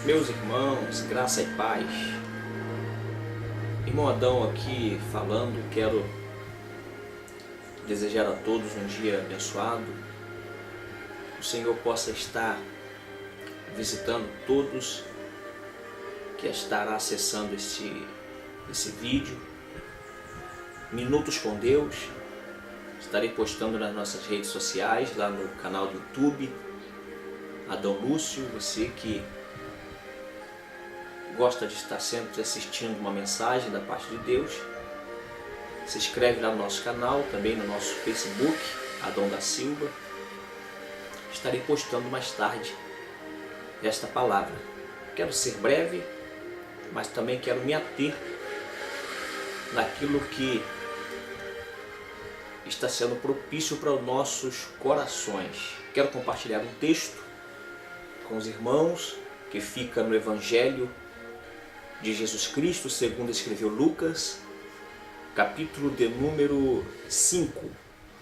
Meus irmãos, graça e paz. Irmão Adão aqui falando, quero desejar a todos um dia abençoado. O Senhor possa estar visitando todos que estará acessando esse vídeo. Minutos com Deus. Estarei postando nas nossas redes sociais, lá no canal do YouTube. Adão Lúcio, você que gosta de estar sempre assistindo uma mensagem da parte de Deus, se inscreve lá no nosso canal, também no nosso Facebook, Adão da Silva. Estarei postando mais tarde esta palavra. Quero ser breve, mas também quero me ater naquilo que está sendo propício para os nossos corações. Quero compartilhar um texto com os irmãos que fica no Evangelho de Jesus Cristo, segundo escreveu Lucas, capítulo de número 5,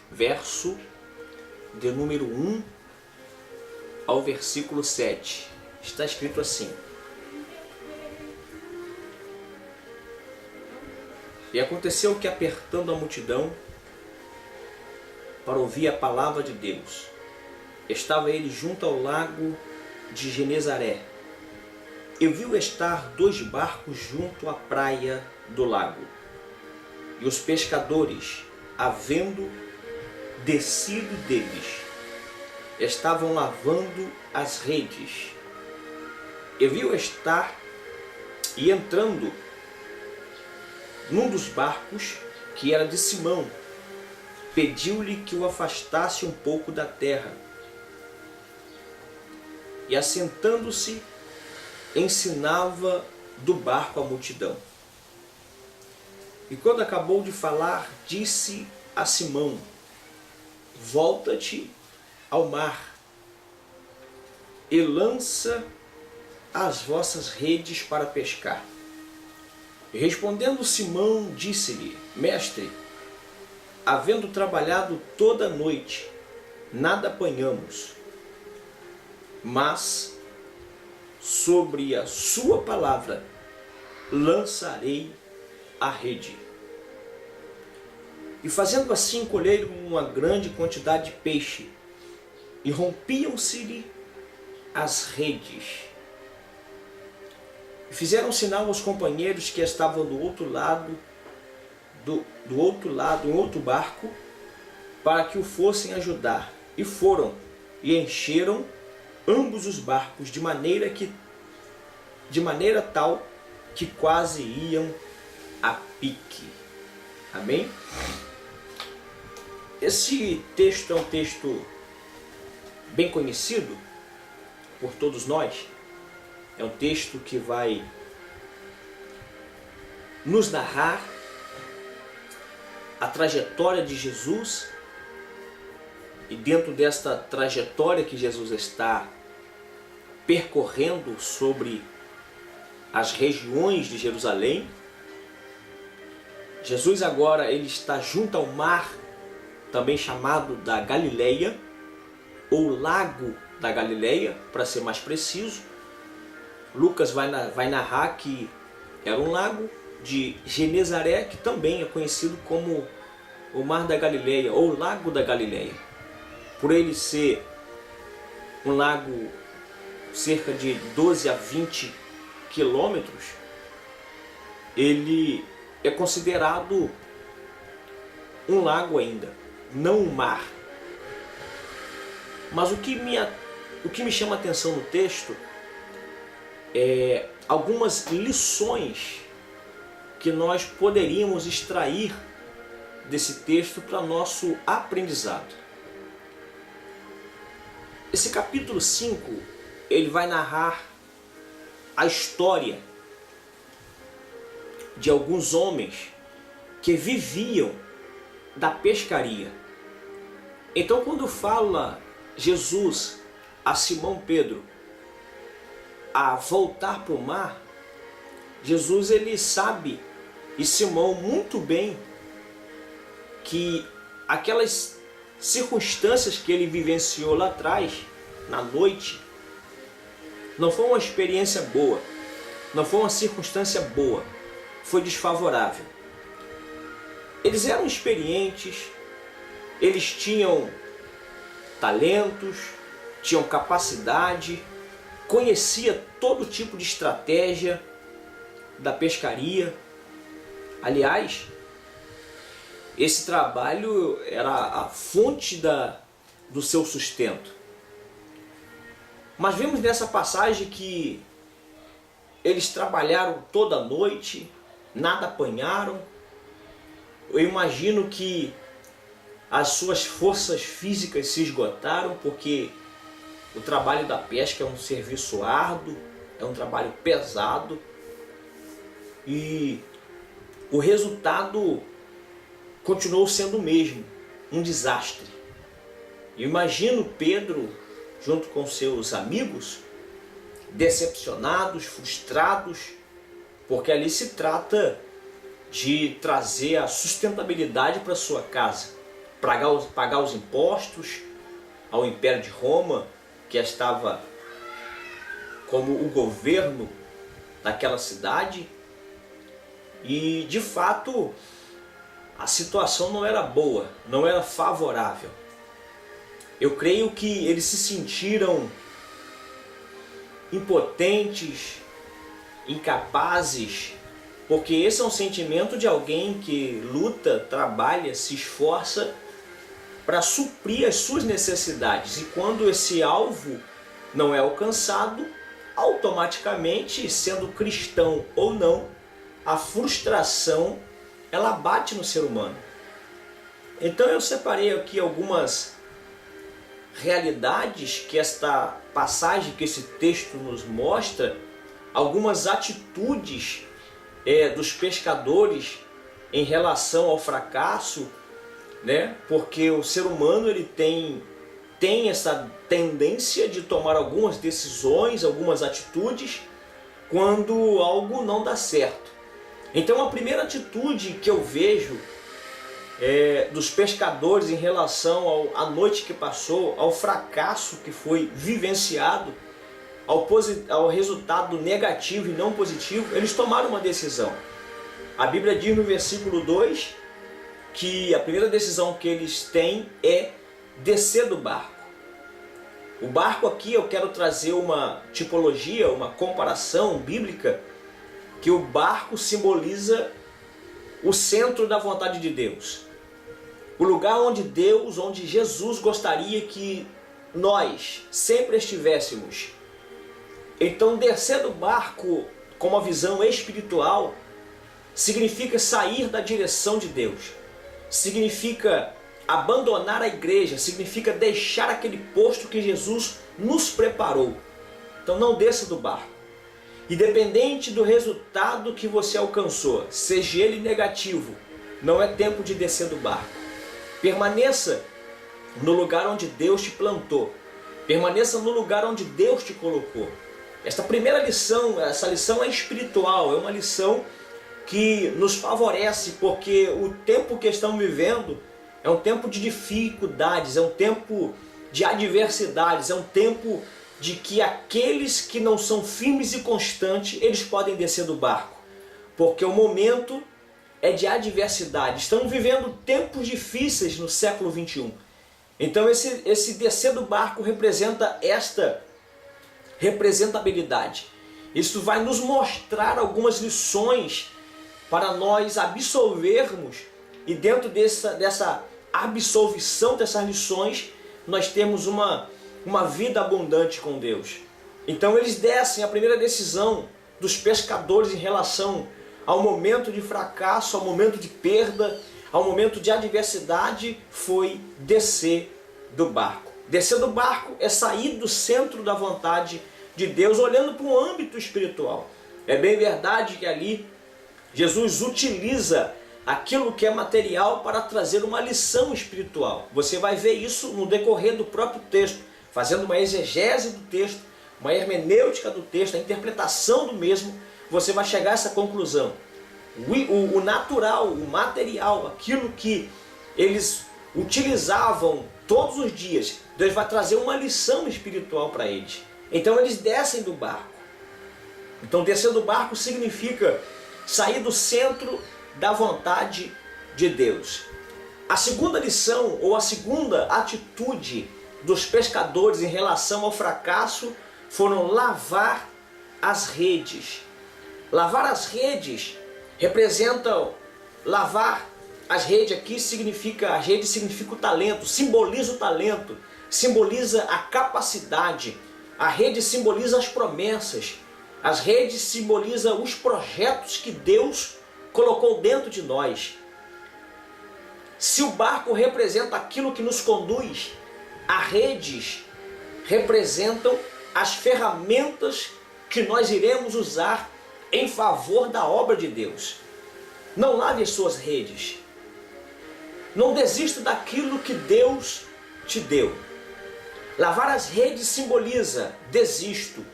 verso de número 1 ao versículo 7. Está escrito assim: E aconteceu que, apertando a multidão para ouvir a palavra de Deus, estava ele junto ao lago de Genezaré. E viu estar 2 barcos junto à praia do lago. E os pescadores, havendo descido deles, estavam lavando as redes. E viu estar, e entrando num dos barcos, que era de Simão, pediu-lhe que o afastasse um pouco da terra. E assentando-se, ensinava do barco a multidão. E quando acabou de falar, disse a Simão: Volta-te ao mar e lança as vossas redes para pescar. E respondendo Simão, disse-lhe: Mestre, havendo trabalhado toda a noite, nada apanhamos, mas sobre a sua palavra lançarei a rede. E fazendo assim, colheram uma grande quantidade de peixe, e rompiam-se-lhe as redes. E fizeram sinal aos companheiros que estavam do outro lado, em outro barco, para que o fossem ajudar. E foram, e encheram ambos os barcos, de maneira tal que quase iam a pique. Amém? Esse texto é um texto bem conhecido por todos nós. É um texto que vai nos narrar a trajetória de Jesus. E dentro desta trajetória que Jesus está percorrendo sobre as regiões de Jerusalém, Jesus agora ele está junto ao mar, também chamado da Galileia, ou Lago da Galileia, para ser mais preciso. Lucas vai narrar que era um lago de Genezaré, que também é conhecido como o Mar da Galileia, ou Lago da Galileia. Por ele ser um lago cerca de 12 a 20 quilômetros, ele é considerado um lago ainda, não um mar. Mas o que me chama a atenção no texto é algumas lições que nós poderíamos extrair desse texto para nosso aprendizado. Esse capítulo 5, ele vai narrar a história de alguns homens que viviam da pescaria. Então, quando fala Jesus a Simão Pedro a voltar para o mar, Jesus ele sabe, e Simão muito bem, que aquelas circunstâncias que ele vivenciou lá atrás, na noite, Não foi uma experiência boa, não foi uma circunstância boa, foi desfavorável. Eles eram experientes, eles tinham talentos, tinham capacidade, conhecia todo tipo de estratégia da pescaria. Aliás, esse trabalho era a fonte do seu sustento. Mas vemos nessa passagem que eles trabalharam toda a noite, nada apanharam. Eu imagino que as suas forças físicas se esgotaram, porque o trabalho da pesca é um serviço árduo, é um trabalho pesado, e o resultado continuou sendo o mesmo, um desastre. Eu imagino Pedro, junto com seus amigos, decepcionados, frustrados, porque ali se trata de trazer a sustentabilidade para sua casa, pagar os impostos ao Império de Roma, que estava como o governo daquela cidade, e de fato a situação não era boa, não era favorável. Eu creio que eles se sentiram impotentes, incapazes, porque esse é um sentimento de alguém que luta, trabalha, se esforça para suprir as suas necessidades. E quando esse alvo não é alcançado, automaticamente, sendo cristão ou não, a frustração ela bate no ser humano. Então eu separei aqui algumas realidades que esta passagem, que esse texto nos mostra, algumas atitudes dos pescadores em relação ao fracasso, né? Porque o ser humano ele tem essa tendência de tomar algumas decisões, algumas atitudes quando algo não dá certo. Então a primeira atitude que eu vejo dos pescadores em relação à noite que passou, ao fracasso que foi vivenciado, ao resultado negativo e não positivo, eles tomaram uma decisão. A Bíblia diz no versículo 2 que a primeira decisão que eles têm é descer do barco. O barco aqui eu quero trazer uma tipologia, uma comparação bíblica, que o barco simboliza o centro da vontade de Deus. O lugar onde Jesus gostaria que nós sempre estivéssemos. Então descer do barco com uma visão espiritual significa sair da direção de Deus. Significa abandonar a igreja, significa deixar aquele posto que Jesus nos preparou. Então não desça do barco. Independente do resultado que você alcançou, seja ele negativo, não é tempo de descer do barco. Permaneça no lugar onde Deus te plantou. Permaneça no lugar onde Deus te colocou. Esta primeira lição, essa lição é espiritual, é uma lição que nos favorece, porque o tempo que estamos vivendo é um tempo de dificuldades, é um tempo de adversidades, é um tempo de que aqueles que não são firmes e constantes, eles podem descer do barco, porque o momento é de adversidade. Estamos vivendo tempos difíceis no século 21. Então esse descer do barco representa esta representabilidade. Isso vai nos mostrar algumas lições para nós absolvermos, e dentro dessa absolvição dessas lições, nós temos uma vida abundante com Deus. Então eles descem. A primeira decisão dos pescadores em relação ao momento de fracasso, ao momento de perda, ao momento de adversidade, foi descer do barco. Descer do barco é sair do centro da vontade de Deus, olhando para um âmbito espiritual. É bem verdade que ali Jesus utiliza aquilo que é material para trazer uma lição espiritual. Você vai ver isso no decorrer do próprio texto, fazendo uma exegese do texto, uma hermenêutica do texto, a interpretação do mesmo, você vai chegar a essa conclusão. O natural, o material, aquilo que eles utilizavam todos os dias, Deus vai trazer uma lição espiritual para eles. Então eles descem do barco. Então descer do barco significa sair do centro da vontade de Deus. A segunda lição, ou a segunda atitude dos pescadores em relação ao fracasso, foram lavar as redes. Lavar as redes representa, lavar as redes aqui significa, a rede significa o talento, simboliza o talento, simboliza a capacidade, a rede simboliza as promessas, as redes simbolizam os projetos que Deus colocou dentro de nós. Se o barco representa aquilo que nos conduz, as redes representam as ferramentas que nós iremos usar em favor da obra de Deus. Não lave as suas redes. Não desista daquilo que Deus te deu. Lavar as redes simboliza desisto.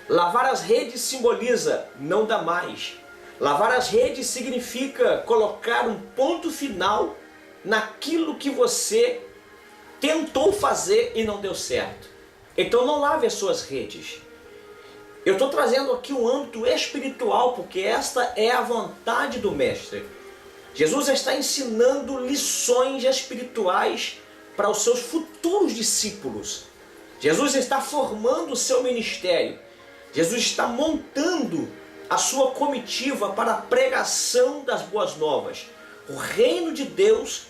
Lavar as redes simboliza não dá mais. Lavar as redes significa colocar um ponto final naquilo que você tentou fazer e não deu certo. Então não lave as suas redes. Eu estou trazendo aqui um âmbito espiritual, porque esta é a vontade do Mestre. Jesus está ensinando lições espirituais para os seus futuros discípulos. Jesus está formando o seu ministério. Jesus está montando a sua comitiva para a pregação das boas novas. O reino de Deus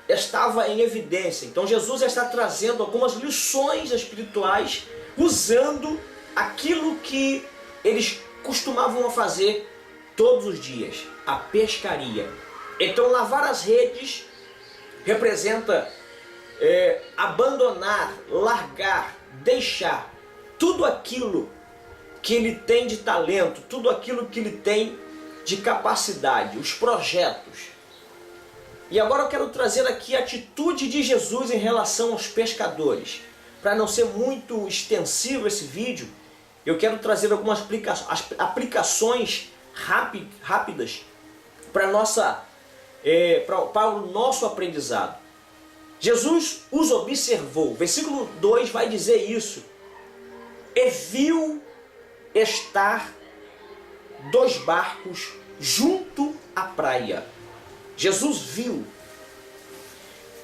estava em evidência. Então Jesus está trazendo algumas lições espirituais usando aquilo que eles costumavam a fazer todos os dias, a pescaria. Então lavar as redes representa abandonar, largar, deixar tudo aquilo que ele tem de talento, tudo aquilo que ele tem de capacidade, os projetos. E agora eu quero trazer aqui a atitude de Jesus em relação aos pescadores. Para não ser muito extensivo esse vídeo, eu quero trazer algumas aplicações rápidas para o nosso aprendizado. Jesus os observou. Versículo 2 vai dizer isso. E viu estar 2 barcos junto à praia. Jesus viu.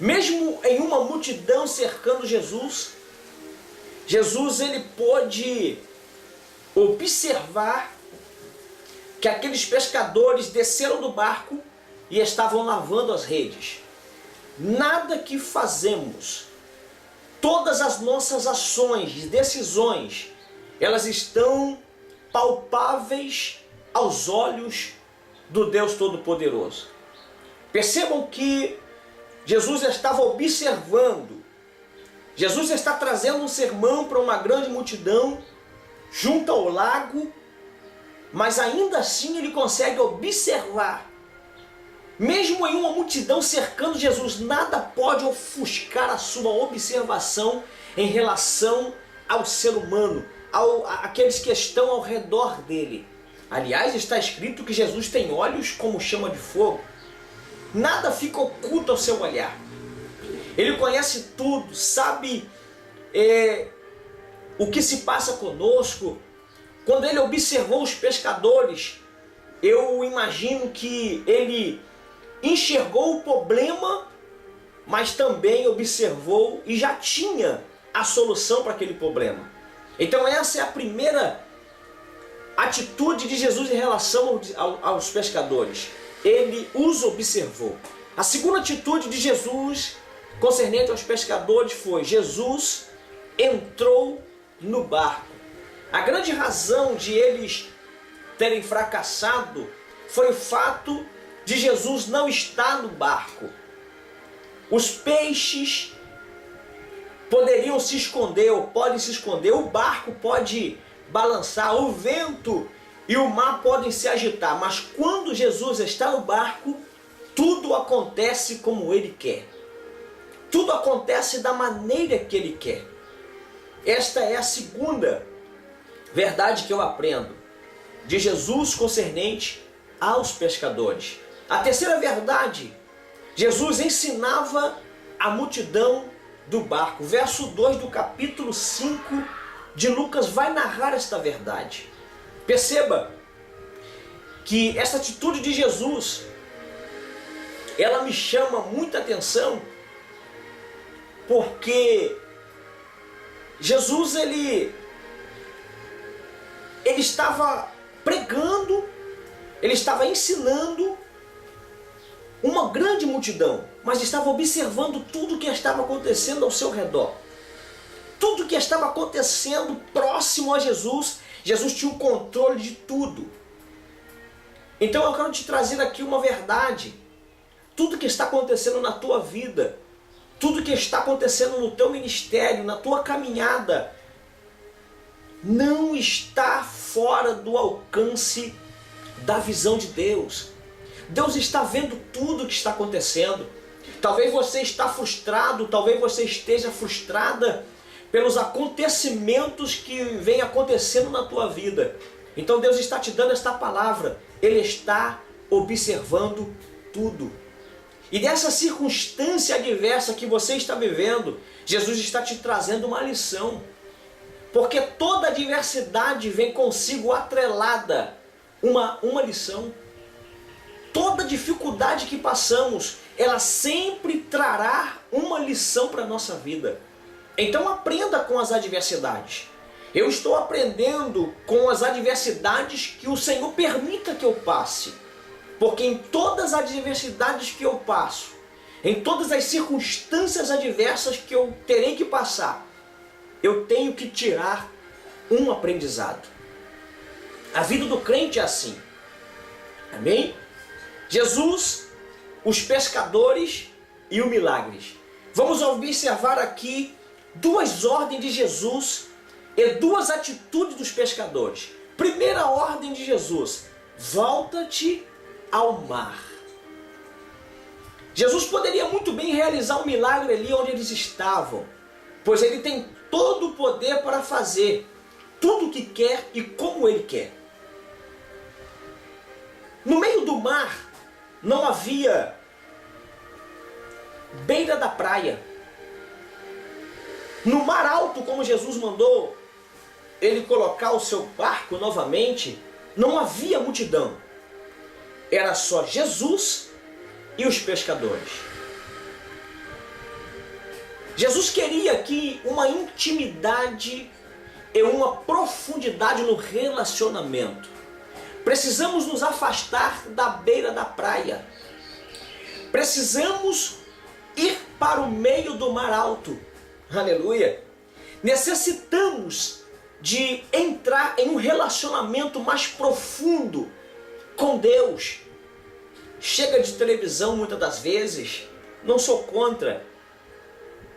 Mesmo em uma multidão cercando Jesus, ele pôde observar que aqueles pescadores desceram do barco e estavam lavando as redes. Nada que fazemos, todas as nossas ações e decisões, elas estão palpáveis aos olhos do Deus Todo-Poderoso. Percebam que Jesus estava observando. Jesus está trazendo um sermão para uma grande multidão junto ao lago, mas ainda assim ele consegue observar. Mesmo em uma multidão cercando Jesus, nada pode ofuscar a sua observação em relação ao ser humano, àqueles que estão ao redor dele. Aliás, está escrito que Jesus tem olhos como chama de fogo. Nada fica oculto ao seu olhar. Ele conhece tudo, sabe o que se passa conosco. Quando ele observou os pescadores, eu imagino que ele enxergou o problema, mas também observou e já tinha a solução para aquele problema. Então essa é a primeira atitude de Jesus em relação aos pescadores. Ele os observou. A segunda atitude de Jesus concernente aos pescadores foi: Jesus entrou no barco. A grande razão de eles terem fracassado foi o fato de Jesus não estar no barco. Os peixes poderiam se esconder, ou podem se esconder, o barco pode balançar, o vento e o mar podem se agitar, mas quando Jesus está no barco, tudo acontece como Ele quer. Tudo acontece da maneira que Ele quer. Esta é a segunda verdade que eu aprendo de Jesus concernente aos pescadores. A terceira verdade, Jesus ensinava a multidão do barco. Verso 2 do capítulo 5 de Lucas vai narrar esta verdade. Perceba que essa atitude de Jesus, ela me chama muita atenção, porque Jesus ele estava pregando, ele estava ensinando uma grande multidão, mas estava observando tudo o que estava acontecendo ao seu redor. Tudo que estava acontecendo próximo a Jesus, Jesus tinha o controle de tudo. Então eu quero te trazer aqui uma verdade. Tudo que está acontecendo na tua vida, tudo que está acontecendo no teu ministério, na tua caminhada, não está fora do alcance da visão de Deus. Deus está vendo tudo o que está acontecendo. Talvez você está frustrado, talvez você esteja frustrada pelos acontecimentos que vêm acontecendo na tua vida. Então Deus está te dando esta palavra. Ele está observando tudo. E dessa circunstância adversa que você está vivendo, Jesus está te trazendo uma lição. Porque toda adversidade vem consigo atrelada uma lição. Toda dificuldade que passamos, ela sempre trará uma lição para a nossa vida. Então aprenda com as adversidades. Eu estou aprendendo com as adversidades que o Senhor permita que eu passe. Porque em todas as adversidades que eu passo, em todas as circunstâncias adversas que eu terei que passar, eu tenho que tirar um aprendizado. A vida do crente é assim. Amém? Jesus, os pescadores e o milagres. Vamos observar aqui duas ordens de Jesus e duas atitudes dos pescadores. Primeira ordem de Jesus: volta-te ao mar. Jesus poderia muito bem realizar um milagre ali onde eles estavam, pois ele tem todo o poder para fazer tudo o que quer e como ele quer. No meio do mar não havia beira da praia. No mar alto, como Jesus mandou ele colocar o seu barco novamente, não havia multidão. Era só Jesus e os pescadores. Jesus queria aqui uma intimidade e uma profundidade no relacionamento. Precisamos nos afastar da beira da praia. Precisamos ir para o meio do mar alto. Aleluia! Necessitamos de entrar em um relacionamento mais profundo com Deus. Chega de televisão muitas das vezes, não sou contra.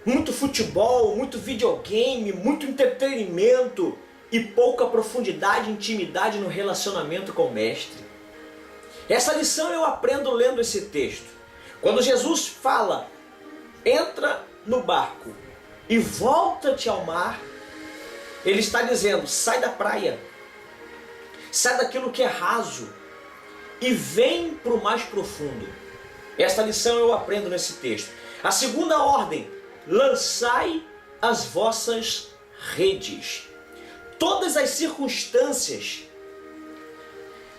Muito futebol, muito videogame, muito entretenimento e pouca profundidade e intimidade no relacionamento com o Mestre. Essa lição eu aprendo lendo esse texto. Quando Jesus fala, entra no barco e volta-te ao mar, ele está dizendo, sai da praia, sai daquilo que é raso e vem para o mais profundo. Esta lição eu aprendo nesse texto. A segunda ordem, lançai as vossas redes. Todas as circunstâncias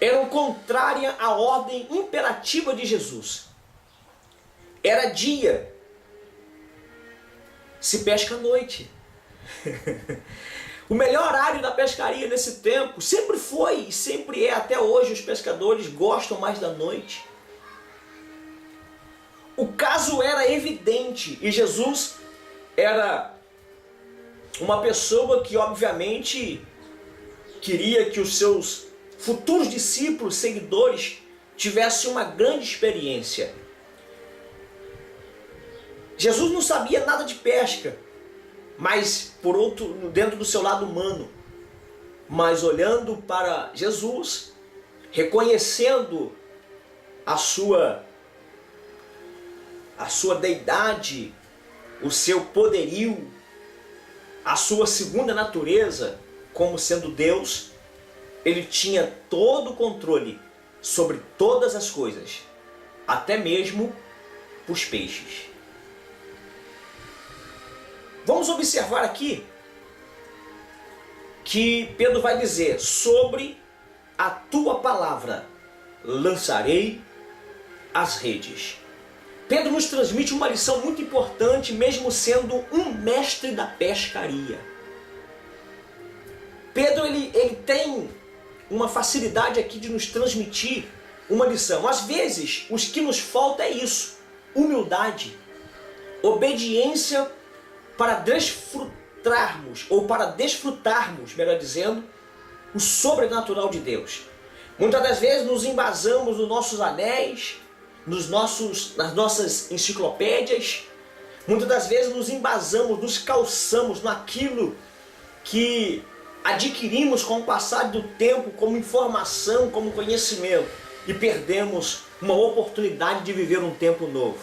eram contrárias à ordem imperativa de Jesus. Era dia, se pesca à noite. O melhor horário da pescaria nesse tempo sempre foi e sempre é, até hoje os pescadores gostam mais da noite. O caso era evidente e Jesus era uma pessoa que obviamente queria que os seus futuros discípulos, seguidores, tivessem uma grande experiência. Jesus não sabia nada de pesca, mas dentro do seu lado humano, mas olhando para Jesus, reconhecendo a sua deidade, o seu poderio, a sua segunda natureza como sendo Deus, ele tinha todo o controle sobre todas as coisas, até mesmo os peixes. Vamos observar aqui que Pedro vai dizer: sobre a tua palavra lançarei as redes. Pedro nos transmite uma lição muito importante, mesmo sendo um mestre da pescaria. Pedro ele tem uma facilidade aqui de nos transmitir uma lição. Às vezes, o que nos falta é isso: humildade, obediência para desfrutarmos, ou para desfrutarmos, melhor dizendo, o sobrenatural de Deus. Muitas das vezes nos embasamos nos nossos anéis, nas nossas enciclopédias. Muitas das vezes nos embasamos, nos calçamos naquilo que adquirimos com o passar do tempo, como informação, como conhecimento, e perdemos uma oportunidade de viver um tempo novo.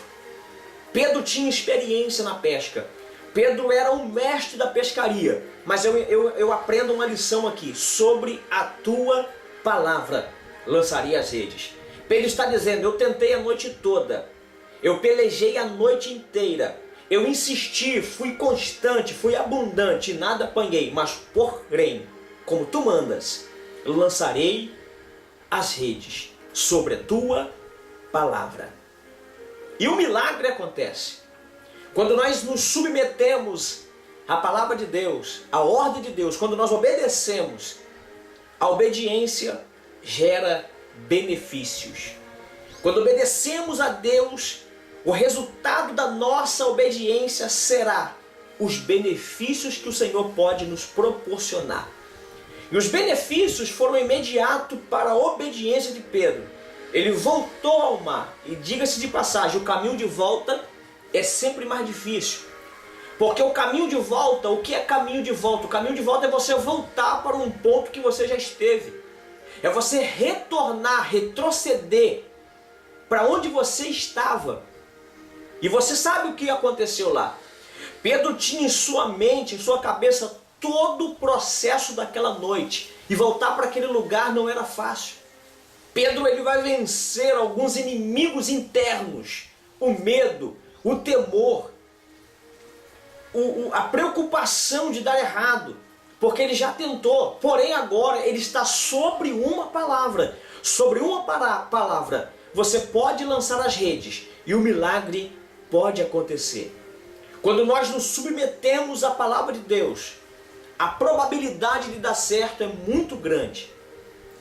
Pedro tinha experiência na pesca. Pedro era um mestre da pescaria. Mas eu aprendo uma lição aqui: sobre a tua palavra lançaria as redes. Pedro está dizendo: eu tentei a noite toda, eu pelejei a noite inteira, eu insisti, fui constante, fui abundante, e nada apanhei, mas porém, como tu mandas, eu lançarei as redes sobre a tua palavra. E o milagre acontece quando nós nos submetemos à palavra de Deus, à ordem de Deus. Quando nós obedecemos, a obediência gera benefícios. Quando obedecemos a Deus, o resultado da nossa obediência será os benefícios que o Senhor pode nos proporcionar. E os benefícios foram imediatos para a obediência de Pedro. Ele voltou ao mar, e diga-se de passagem, o caminho de volta é sempre mais difícil. Porque o caminho de volta, o que é caminho de volta? O caminho de volta é você voltar para um ponto que você já esteve. É você retornar, retroceder para onde você estava. E você sabe o que aconteceu lá. Pedro tinha em sua mente, em sua cabeça, todo o processo daquela noite. E voltar para aquele lugar não era fácil. Pedro ele vai vencer alguns inimigos internos. O medo, o temor, a preocupação de dar errado. Porque ele já tentou, porém agora ele está sobre uma palavra. Sobre uma palavra você pode lançar as redes e o milagre pode acontecer. Quando nós nos submetemos à palavra de Deus, a probabilidade de dar certo é muito grande.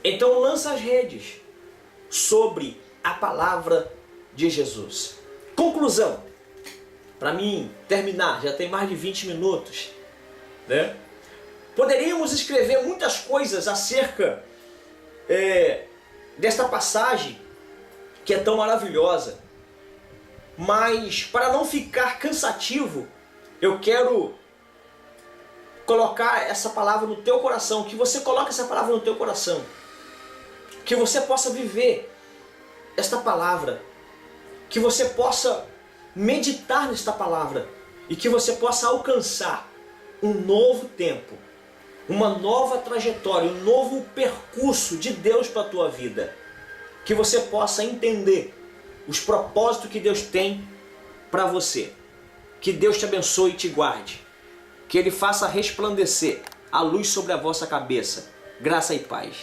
Então lança as redes sobre a palavra de Jesus. Conclusão, para mim terminar, já tem mais de 20 minutos, né? Poderíamos escrever muitas coisas acerca desta passagem que é tão maravilhosa, mas para não ficar cansativo, eu quero colocar essa palavra no teu coração, que você coloque essa palavra no teu coração, que você possa viver esta palavra, que você possa meditar nesta palavra e que você possa alcançar um novo tempo, uma nova trajetória, um novo percurso de Deus para a tua vida. Que você possa entender os propósitos que Deus tem para você. Que Deus te abençoe e te guarde. Que Ele faça resplandecer a luz sobre a vossa cabeça. Graça e paz.